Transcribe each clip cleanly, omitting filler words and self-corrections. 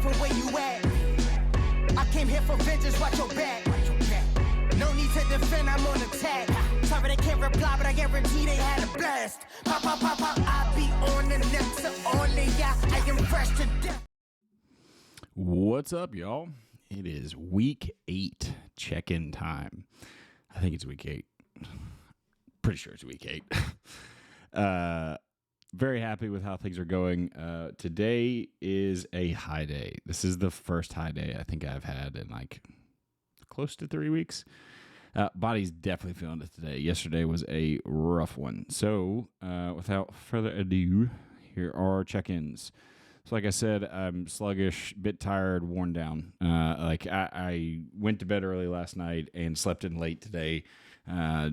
from where you at. I came here for vengeance, watch your back. No need to defend, I'm on attack. Sorry they can't reply, but I guarantee they had a blast. Pop, pop, pop, pop, I be on the next to only ya. I am fresh to death. What's up, y'all? It is week 8 check-in time. I think it's week 8. Pretty sure it's week 8. Very happy with how things are going. Today is a high day. This is the first high day I think I've had in like close to 3 weeks. Body's definitely feeling it today. Yesterday was a rough one. So without further ado, here are check-ins. So like I said, I'm sluggish, bit tired, worn down. I went to bed early last night and slept in late today.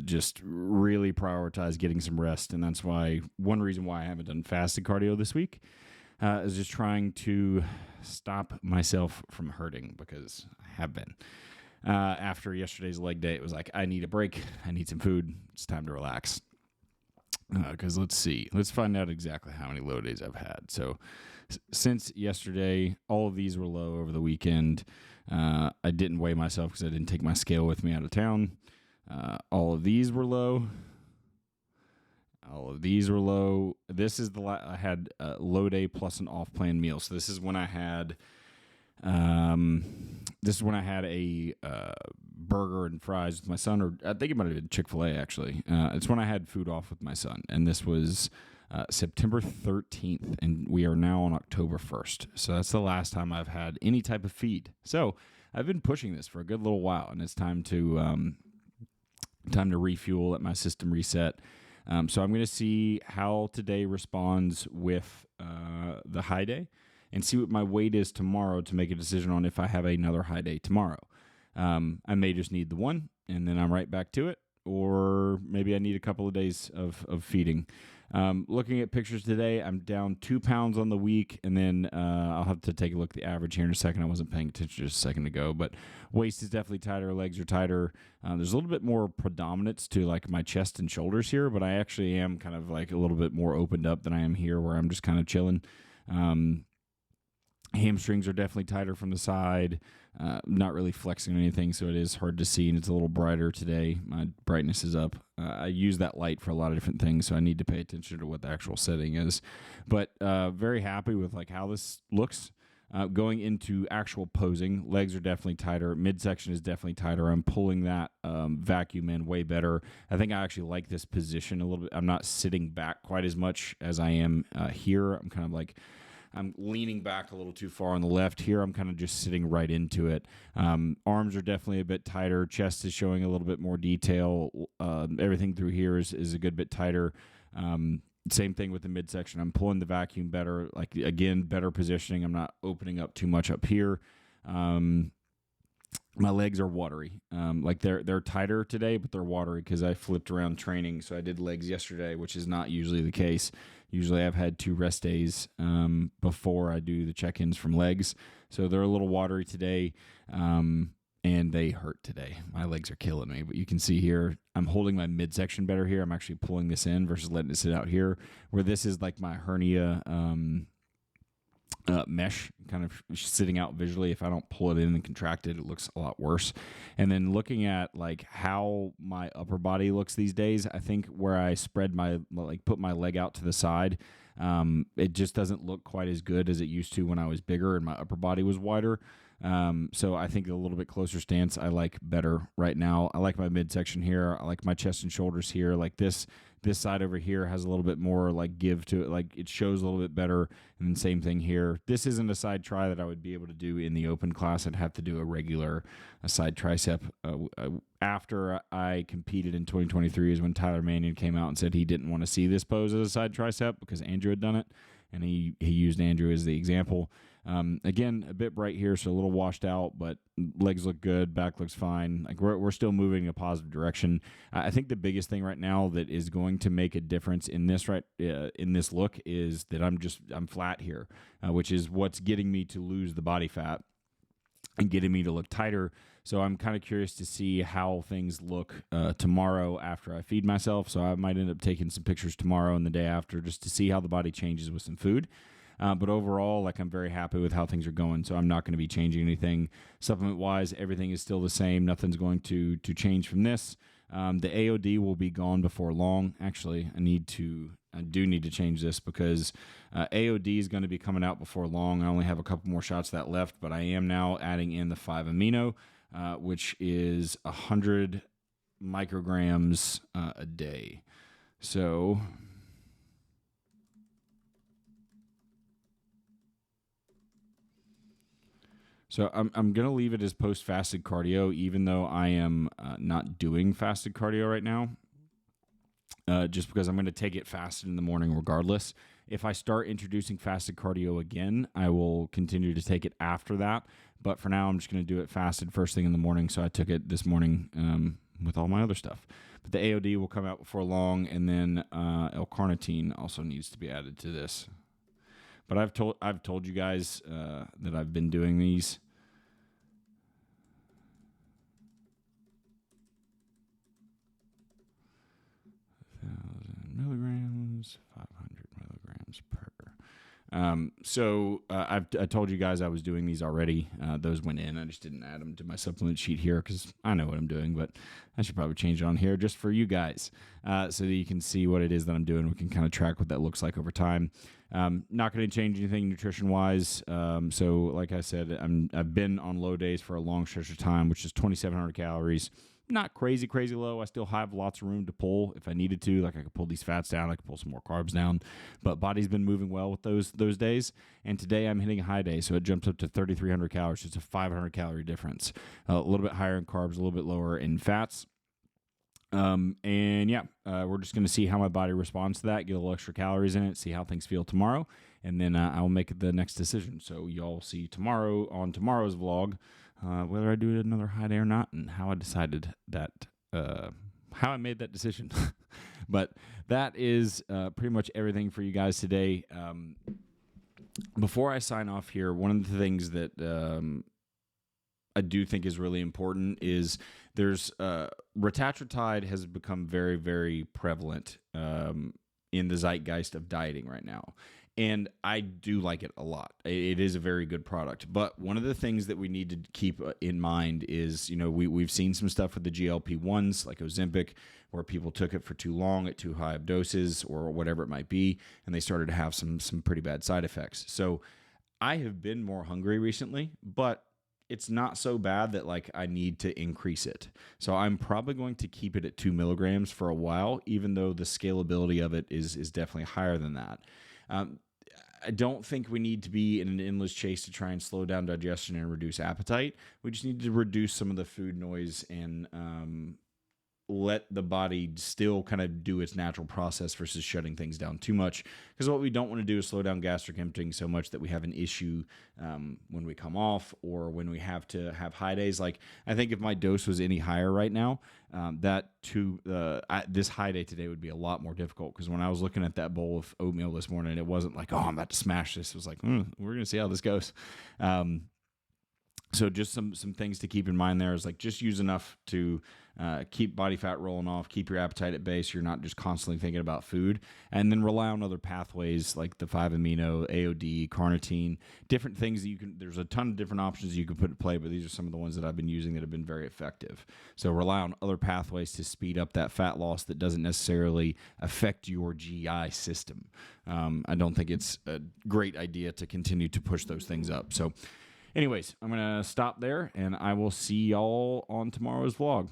Just really prioritize getting some rest, and that's why one reason why I haven't done fasted cardio this week is just trying to stop myself from hurting, because I have been. After yesterday's leg day, it was like, I need a break, I need some food, it's time to relax. Because let's find out exactly how many low days I've had. So since yesterday, all of these were low over the weekend. I didn't weigh myself because I didn't take my scale with me out of town. All of these were low. All of these were low. This is I had a low day plus an off-plan meal. So this is when I had a burger and fries with my son, or I think it might have been Chick-fil-A actually. It's when I had food off with my son, and this was September 13th, and we are now on October 1st. So that's the last time I've had any type of feed. So I've been pushing this for a good little while, and it's time to refuel, let my system reset. So I'm going to see how today responds with the high day, and see what my weight is tomorrow to make a decision on if I have another high day tomorrow. I may just need the one, and then I'm right back to it, or maybe I need a couple of days of feeding. Looking at pictures today, I'm down 2 pounds on the week, and then I'll have to take a look at the average here in a second. I wasn't paying attention just a second ago, but waist is definitely tighter, legs are tighter. There's a little bit more predominance to like my chest and shoulders here, but I actually am kind of like a little bit more opened up than I am here, where I'm just kind of chilling. Hamstrings are definitely tighter from the side, not really flexing or anything, so it is hard to see, and it's a little brighter today. My brightness is up. I use that light for a lot of different things, so I need to pay attention to what the actual setting is. But very happy with like how this looks. Going into actual posing, legs are definitely tighter. Midsection is definitely tighter. I'm pulling that vacuum in way better. I think I actually like this position a little bit. I'm not sitting back quite as much as I am here. I'm kind of like, I'm leaning back a little too far on the left. Here, I'm kind of just sitting right into it. Arms are definitely a bit tighter. Chest is showing a little bit more detail. Everything through here is a good bit tighter. Same thing with the midsection. I'm pulling the vacuum better. Like, again, better positioning. I'm not opening up too much up here. My legs are watery. Like they're tighter today, but they're watery because I flipped around training. So I did legs yesterday, which is not usually the case. Usually I've had 2 rest days before I do the check-ins from legs. So they're a little watery today, and they hurt today. My legs are killing me. But you can see here, I'm holding my midsection better here. I'm actually pulling this in versus letting it sit out here, where this is like my hernia mesh kind of sitting out visually. If I don't pull it in and contract it, it looks a lot worse. And then looking at like how my upper body looks these days, I think where I spread put my leg out to the side, it just doesn't look quite as good as it used to when I was bigger and my upper body was wider. So I think a little bit closer stance I like better right now. I like my midsection here. I like my chest and shoulders here. Like this side over here has a little bit more like give to it. Like it shows a little bit better. And then same thing here. This isn't a side tri that I would be able to do in the open class. I'd have to do a side tricep. After I competed in 2023 is when Tyler Mannion came out and said he didn't want to see this pose as a side tricep because Andrew had done it. And he used Andrew as the example. Again, a bit bright here, so a little washed out, but legs look good, back looks fine. Like we're still moving in a positive direction. I think the biggest thing right now that is going to make a difference in this in this look is that I'm flat here, which is what's getting me to lose the body fat and getting me to look tighter. So I'm kind of curious to see how things look tomorrow after I feed myself. So I might end up taking some pictures tomorrow and the day after just to see how the body changes with some food. But overall, like, I'm very happy with how things are going, so I'm not going to be changing anything. Supplement-wise, everything is still the same. Nothing's going to change from this. The AOD will be gone before long. Actually, I do need to change this because AOD is going to be coming out before long. I only have a couple more shots of that left, but I am now adding in the 5 Amino, which is 100 micrograms a day. So I'm going to leave it as post-fasted cardio, even though I am not doing fasted cardio right now, just because I'm going to take it fasted in the morning regardless. If I start introducing fasted cardio again, I will continue to take it after that. But for now, I'm just going to do it fasted first thing in the morning. So I took it this morning with all my other stuff. But the AOD will come out before long, and then L-Carnitine also needs to be added to this. But I've told you guys that I've been doing these. Milligrams, 500 milligrams per. I told you guys I was doing these already. Those went in. I just didn't add them to my supplement sheet here because I know what I'm doing, but I should probably change it on here just for you guys so that you can see what it is that I'm doing. We can kind of track what that looks like over time. Not going to change anything nutrition-wise. So like I said, I've been on low days for a long stretch of time, which is 2,700 calories. Not crazy low. I still have lots of room to pull if I needed to. Like, I could pull these fats down. I could pull some more carbs down. But body's been moving well with those days. And today I'm hitting a high day, so it jumps up to 3,300 calories. It's a 500 calorie difference. A little bit higher in carbs, a little bit lower in fats. We're just going to see how my body responds to that, get a little extra calories in it, see how things feel tomorrow, and then I'll make the next decision. So y'all see tomorrow on tomorrow's vlog whether I do another high day or not, and how I decided that, how I made that decision. But that is pretty much everything for you guys today. Before I sign off here, one of the things that I do think is really important is there's Retatrutide has become very, very prevalent in the zeitgeist of dieting right now. And I do like it a lot. It is a very good product. But one of the things that we need to keep in mind is, we've seen some stuff with the GLP-1s like Ozempic, where people took it for too long at too high of doses or whatever it might be, and they started to have some pretty bad side effects. So I have been more hungry recently, but it's not so bad that I need to increase it. So I'm probably going to keep it at 2 milligrams for a while, even though the scalability of it is definitely higher than that. I don't think we need to be in an endless chase to try and slow down digestion and reduce appetite. We just need to reduce some of the food noise and let the body still kind of do its natural process versus shutting things down too much. Because what we don't want to do is slow down gastric emptying so much that we have an issue when we come off or when we have to have high days. I think if my dose was any higher right now, this high day today would be a lot more difficult. Because when I was looking at that bowl of oatmeal this morning, it wasn't like, oh, I'm about to smash this. It was like, we're going to see how this goes. So just some things to keep in mind there is just use enough to keep body fat rolling off, keep your appetite at bay so you're not just constantly thinking about food, and then rely on other pathways like the 5 Amino, AOD, carnitine, different things that you can, there's a ton of different options you can put in play, but these are some of the ones that I've been using that have been very effective. So rely on other pathways to speed up that fat loss that doesn't necessarily affect your GI system. I don't think it's a great idea to continue to push those things up. So anyways, I'm going to stop there, and I will see y'all on tomorrow's vlog.